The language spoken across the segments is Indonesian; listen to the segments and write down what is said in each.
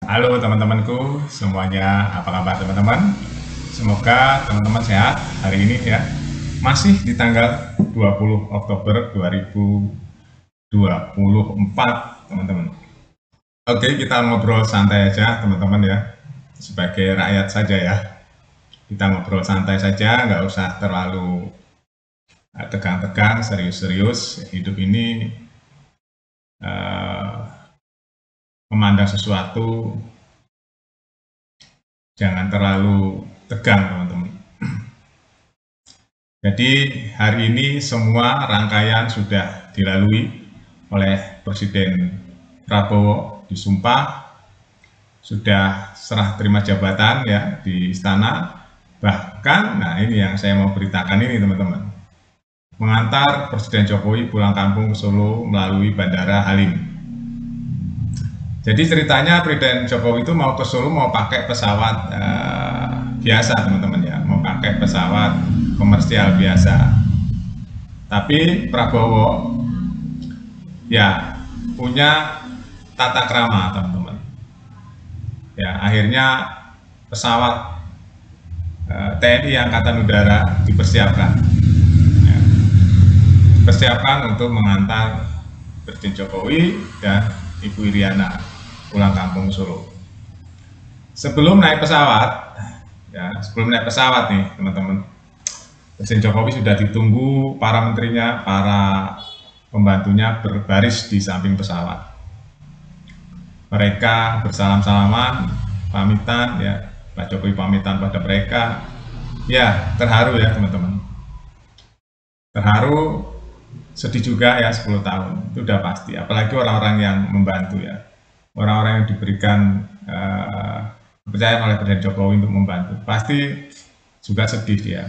Halo teman-temanku semuanya, apa kabar teman-teman? Semoga teman-teman sehat hari ini ya. Masih di tanggal 20 Oktober 2024 teman-teman. Oke, kita ngobrol santai aja teman-teman ya. Sebagai rakyat saja ya. Kita ngobrol santai saja, nggak usah terlalu tegang-tegang, serius-serius. Hidup ini uh, memandang sesuatu jangan terlalu tegang teman-teman. Jadi hari ini semua rangkaian sudah dilalui oleh Presiden Prabowo, disumpah, sudah serah terima jabatan ya di istana. Bahkan, nah ini yang saya mau beritakan ini teman-teman, mengantar Presiden Jokowi pulang kampung ke Solo melalui Bandara Halim. Jadi ceritanya Presiden Jokowi itu mau ke Solo mau pakai pesawat biasa teman-teman ya, mau pakai pesawat komersial biasa. Tapi Prabowo ya punya tata krama teman-teman. Ya akhirnya pesawat TNI Angkatan Udara dipersiapkan, ya, dipersiapkan untuk mengantar Presiden Jokowi dan Ibu Iriana pulang kampung Solo. Sebelum naik pesawat, ya sebelum naik pesawat nih teman-teman, Presiden Jokowi sudah ditunggu para menterinya, para pembantunya berbaris di samping pesawat. Mereka bersalam-salaman, pamitan ya, Pak Jokowi pamitan pada mereka. Ya, terharu ya teman-teman. Terharu, sedih juga ya 10 tahun, itu udah pasti. Apalagi orang-orang yang membantu ya. Orang-orang yang diberikan kepercayaan oleh Presiden Jokowi untuk membantu. Pasti juga sedih dia.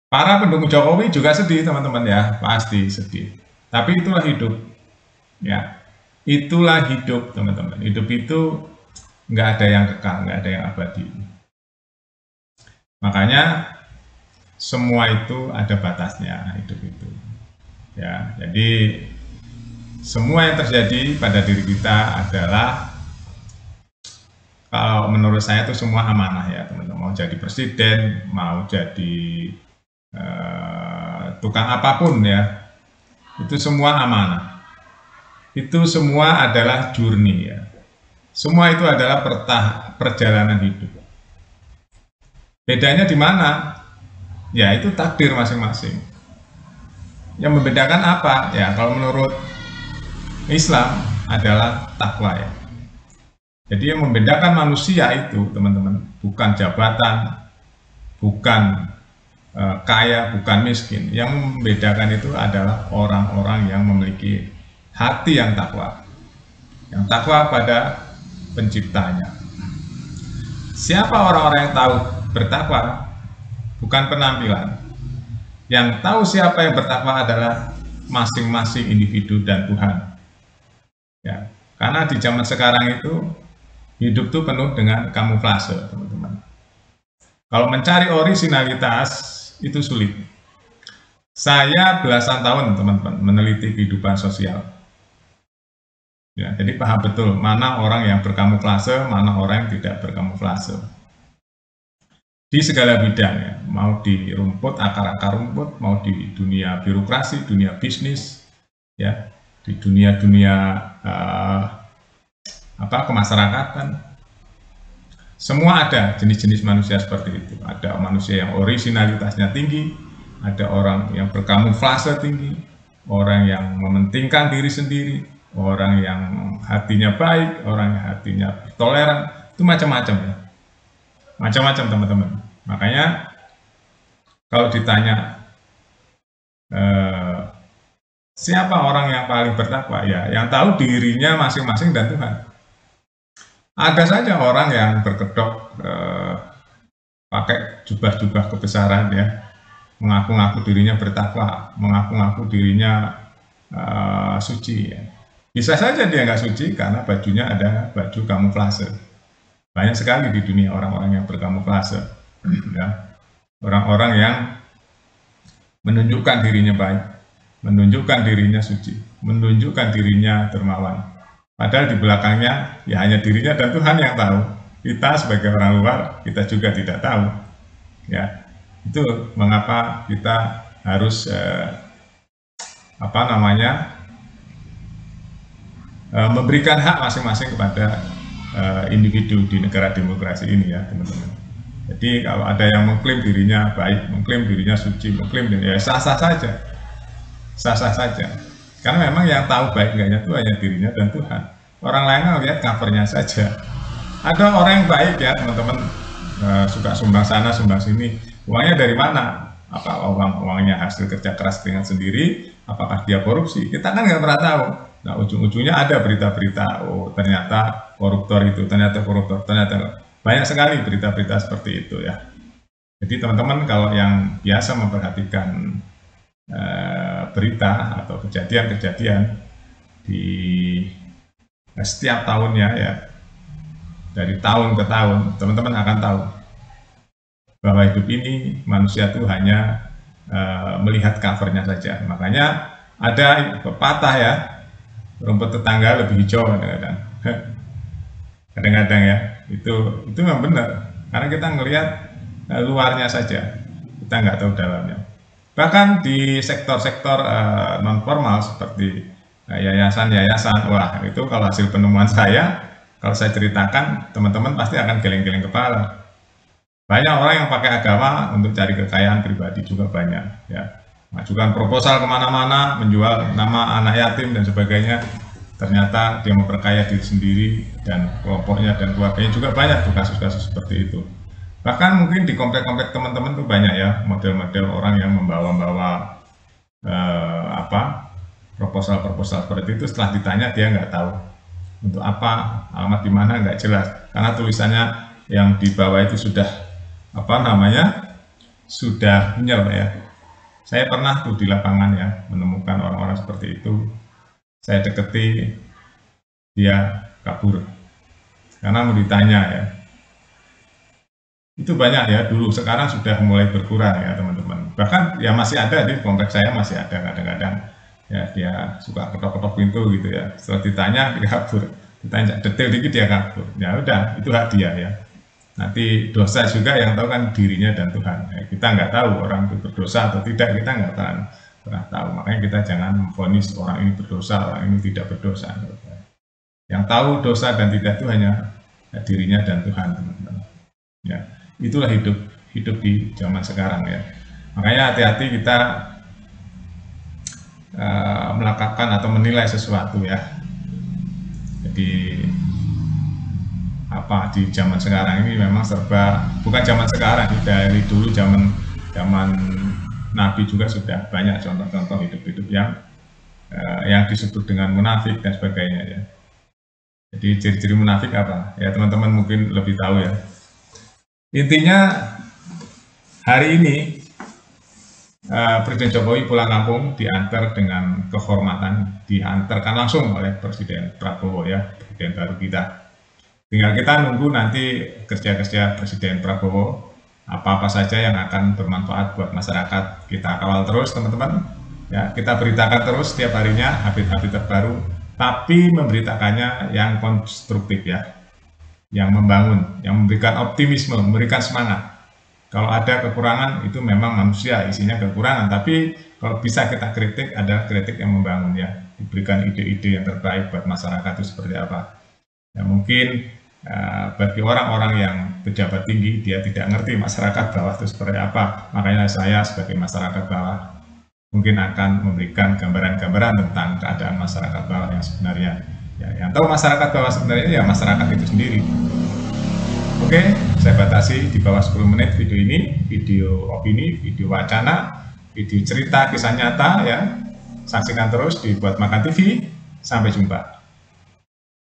Para pendukung Jokowi juga sedih teman-teman ya, pasti sedih. Tapi itulah hidup, ya. Itulah hidup teman-teman. Hidup itu nggak ada yang kekal, nggak ada yang abadi. Makanya semua itu ada batasnya hidup itu. Ya, jadi semua yang terjadi pada diri kita adalah, kalau menurut saya itu semua amanah ya teman-teman. Mau jadi presiden, mau jadi tukang apapun ya, itu semua amanah. Itu semua adalah journey ya. Semua itu adalah perjalanan hidup. Bedanya di mana? Ya itu takdir masing-masing. Yang membedakan apa? Ya kalau menurut Islam adalah takwa ya. Jadi yang membedakan manusia itu teman-teman bukan jabatan, bukan kaya, bukan miskin. Yang membedakan itu adalah orang-orang yang memiliki hati yang takwa. Yang takwa pada penciptanya. Siapa orang-orang yang tahu bertakwa? Bukan penampilan. Yang tahu siapa yang bertakwa adalah masing-masing individu dan Tuhan. Ya, karena di zaman sekarang itu hidup itu penuh dengan kamuflase, teman-teman. Kalau mencari originalitas itu sulit. Saya belasan tahun, teman-teman, meneliti kehidupan sosial. Ya, jadi paham betul mana orang yang berkamuflase, mana orang yang tidak berkamuflase. Di segala bidang ya, mau di rumput, akar-akar rumput, mau di dunia birokrasi, dunia bisnis, ya, di dunia-dunia kemasyarakatan. Semua ada jenis-jenis manusia seperti itu. Ada manusia yang originalitasnya tinggi, ada orang yang berkamuflase tinggi, orang yang mementingkan diri sendiri, orang yang hatinya baik, orang yang hatinya toleran, itu macam-macam ya. Macam-macam teman-teman. Makanya kalau ditanya siapa orang yang paling bertakwa, ya yang tahu dirinya masing-masing dan Tuhan. Ada saja orang yang berkedok pakai jubah-jubah kebesaran ya, mengaku-ngaku dirinya bertakwa, mengaku-ngaku dirinya suci ya. Bisa saja dia nggak suci karena bajunya ada baju kamuflase. Banyak sekali di dunia orang-orang yang berkamuflase, ya. Orang-orang yang menunjukkan dirinya baik, menunjukkan dirinya suci, menunjukkan dirinya dermawan. Padahal di belakangnya ya hanya dirinya dan Tuhan yang tahu. Kita sebagai orang luar, kita juga tidak tahu. Ya, itu mengapa kita harus memberikan hak masing-masing kepada individu di negara demokrasi ini ya teman-teman. Jadi kalau ada yang mengklaim dirinya baik, mengklaim dirinya suci, mengklaim dirinya ya sah-sah saja, sah-sah saja. Karena memang yang tahu baik enggaknya itu hanya dirinya dan Tuhan. Orang lain lihat covernya saja. Ada orang yang baik ya teman-teman, suka sumbang sana, sumbang sini. Uangnya dari mana? Apa uangnya hasil kerja keras dengan sendiri? Apakah dia korupsi? Kita kan nggak pernah tahu. Nah ujung-ujungnya ada berita-berita, oh ternyata koruptor itu, ternyata koruptor, ternyata banyak sekali berita-berita seperti itu ya. Jadi teman-teman kalau yang biasa memperhatikan berita atau kejadian-kejadian di setiap tahunnya ya, dari tahun ke tahun, teman-teman akan tahu bahwa hidup ini manusia itu hanya melihat covernya saja. Makanya ada pepatah ya, rumput tetangga lebih hijau kadang-kadang. Kadang-kadang ya, itu memang benar. Karena kita ngelihat luarnya saja, kita nggak tahu dalamnya. Bahkan di sektor-sektor non formal seperti yayasan-yayasan, wah itu kalau hasil penemuan saya, kalau saya ceritakan, teman-teman pasti akan geleng-geleng kepala. Banyak orang yang pakai agama untuk cari kekayaan pribadi juga banyak ya. Mengajukan proposal kemana-mana, menjual nama anak yatim dan sebagainya, ternyata dia memperkaya diri sendiri dan kelompoknya dan keluarganya juga banyak tuh kasus-kasus seperti itu. Bahkan mungkin di komplek-komplek teman-teman tuh banyak ya model-model orang yang membawa-bawa proposal-proposal seperti itu, setelah ditanya dia nggak tahu untuk apa, alamat di mana nggak jelas, karena tulisannya yang di bawah itu sudah sudah nyel ya. Saya pernah tuh di lapangan ya menemukan orang-orang seperti itu. Saya deketi, dia kabur karena mau ditanya ya. Itu banyak ya dulu, sekarang sudah mulai berkurang ya teman-teman. Bahkan ya masih ada di kompleks saya, masih ada kadang-kadang ya dia suka ketok-ketok pintu gitu ya. Setelah ditanya dia kabur, ditanya detail dikit dia kabur. Ya udah, itu hak dia ya. Nanti dosa juga yang tahu kan dirinya dan Tuhan. Ya, kita nggak tahu orang itu berdosa atau tidak, kita nggak pernah tahu. Makanya kita jangan memvonis orang ini berdosa, orang ini tidak berdosa. Yang tahu dosa dan tidak itu hanya dirinya dan Tuhan, teman-teman. Ya, itulah hidup di zaman sekarang ya. Makanya hati-hati kita melakukan atau menilai sesuatu ya. Jadi di zaman sekarang ini memang serba, bukan zaman sekarang, dari dulu zaman Nabi juga sudah banyak contoh-contoh hidup-hidup yang disebut dengan munafik dan sebagainya ya. Jadi ciri-ciri munafik apa? Ya teman-teman mungkin lebih tahu ya. Intinya hari ini Presiden Jokowi pulang kampung diantar dengan kehormatan, diantarkan langsung oleh Presiden Prabowo ya, Presiden baru kita. Tinggal kita nunggu nanti kerja-kerja Presiden Prabowo, apa-apa saja yang akan bermanfaat buat masyarakat. Kita kawal terus teman-teman, ya kita beritakan terus setiap harinya update-update terbaru, tapi memberitakannya yang konstruktif ya, yang membangun, yang memberikan optimisme, memberikan semangat. Kalau ada kekurangan itu memang manusia isinya kekurangan, tapi kalau bisa kita kritik adalah kritik yang membangun ya, diberikan ide-ide yang terbaik buat masyarakat itu seperti apa. Ya, mungkin bagi orang-orang yang pejabat tinggi dia tidak ngerti masyarakat bawah itu seperti apa, makanya saya sebagai masyarakat bawah mungkin akan memberikan gambaran-gambaran tentang keadaan masyarakat bawah yang sebenarnya ya, yang tahu masyarakat bawah sebenarnya ya masyarakat itu sendiri. Oke, saya batasi di bawah 10 menit video ini, video opini, video wacana, video cerita kisah nyata ya. Saksikan terus di Buat Makan TV. Sampai jumpa.